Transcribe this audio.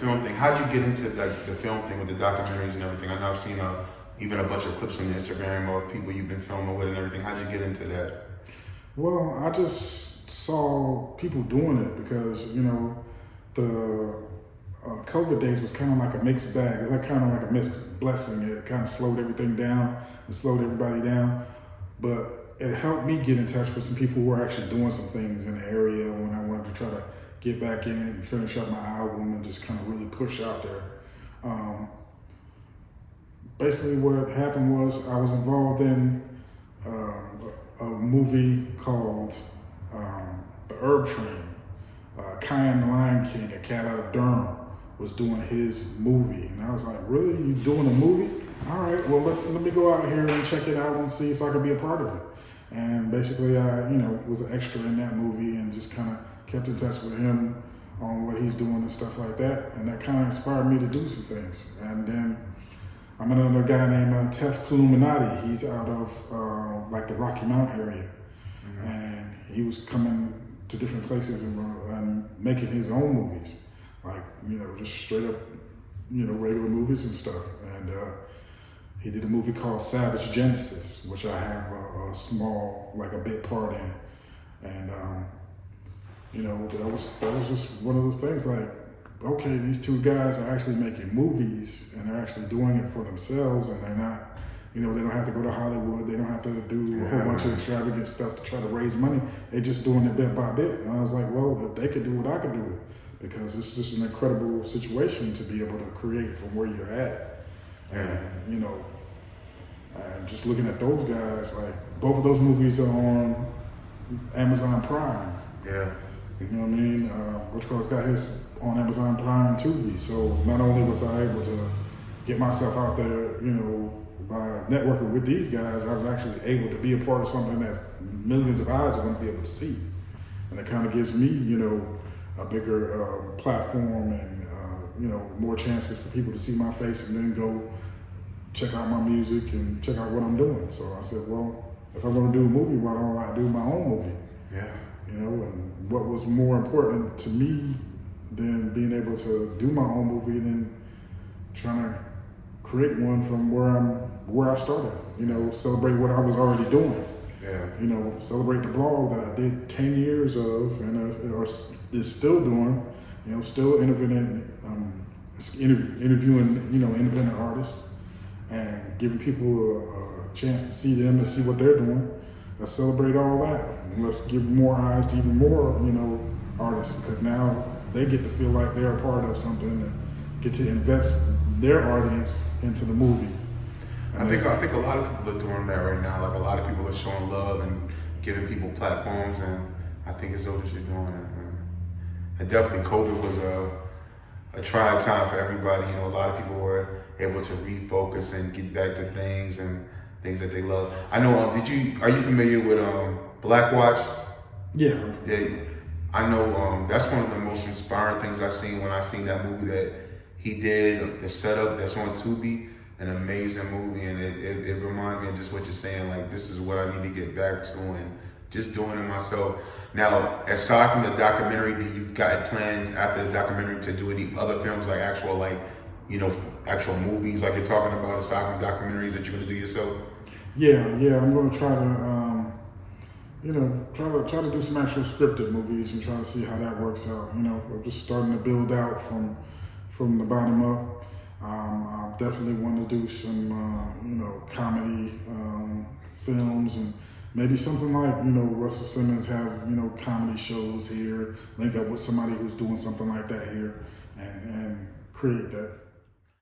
film thing. How'd you get into like the film thing with the documentaries and everything? I know I've seen even a bunch of clips on Instagram of people you've been filming with and everything. How'd you get into that? Well, I just saw people doing it because, the COVID days was kind of like a mixed bag. It was like kind of like a mixed blessing. It kind of slowed everything down and slowed everybody down. But it helped me get in touch with some people who were actually doing some things in the area when I wanted to try to get back in it and finish up my album and just kind of really push out there. Basically what happened was I was involved in a movie called The Herb Train. Kyan the Lion King, a cat out of Durham, was doing his movie. And I was like, really? You doing a movie? All right, well, let me go out here and check it out and see if I could be a part of it. And basically I, was an extra in that movie and just kind of kept in touch with him on what he's doing and stuff like that. And that kind of inspired me to do some things. And then I met another guy named Tef Pluminati. He's out of like the Rocky Mount area. Mm-hmm. And he was coming to different places and making his own movies. Like, just straight up, regular movies and stuff. And he did a movie called Savage Genesis, which I have a small, like a bit part in. And, that was just one of those things like, okay, these two guys are actually making movies and they're actually doing it for themselves and they're not, they don't have to go to Hollywood. They don't have to do a whole bunch of extravagant stuff to try to raise money. They're just doing it bit by bit. And I was like, well, if they could do it, I could do it. Because it's just an incredible situation to be able to create from where you're at. And, and just looking at those guys, like both of those movies are on Amazon Prime. Yeah. You know what I mean? Which got his on Amazon Prime and Tubi. So not only was I able to get myself out there, by networking with these guys, I was actually able to be a part of something that millions of eyes are going to be able to see. And it kind of gives me, a bigger platform and, more chances for people to see my face and then go check out my music and check out what I'm doing. So I said, well, if I'm going to do a movie, why don't I do my own movie? Yeah. And what was more important to me than being able to do my own movie than trying to create one from where I started, celebrate what I was already doing. Yeah. Celebrate the blog that I did 10 years of and is still doing, still interviewing, independent artists and giving people a chance to see them and see what they're doing. Let's celebrate all that. And let's give more eyes to even more, artists, because now they get to feel like they're a part of something and get to invest their audience into the movie. I think a lot of people are doing that right now. Like a lot of people are showing love and giving people platforms, and I think it's over you're doing that, man. And definitely COVID was a trying time for everybody. A lot of people were able to refocus and get back to things and things that they love. I know, are you familiar with Black Watch? Yeah. Yeah. I know that's one of the most inspiring things I seen when I seen that movie that he did, the setup that's on Tubi. An amazing movie, and it reminded me of just what you're saying, like this is what I need to get back to and just doing it myself. Now, aside from the documentary, do you got plans after the documentary to do any other films, like actual movies like you're talking about, aside from documentaries that you're gonna do yourself? Yeah, I'm gonna try to try to do some actual scripted movies and try to see how that works out. We're just starting to build out from the bottom up. I definitely want to do some, comedy films and maybe something like, Russell Simmons have, comedy shows here, link up with somebody who's doing something like that here and create that.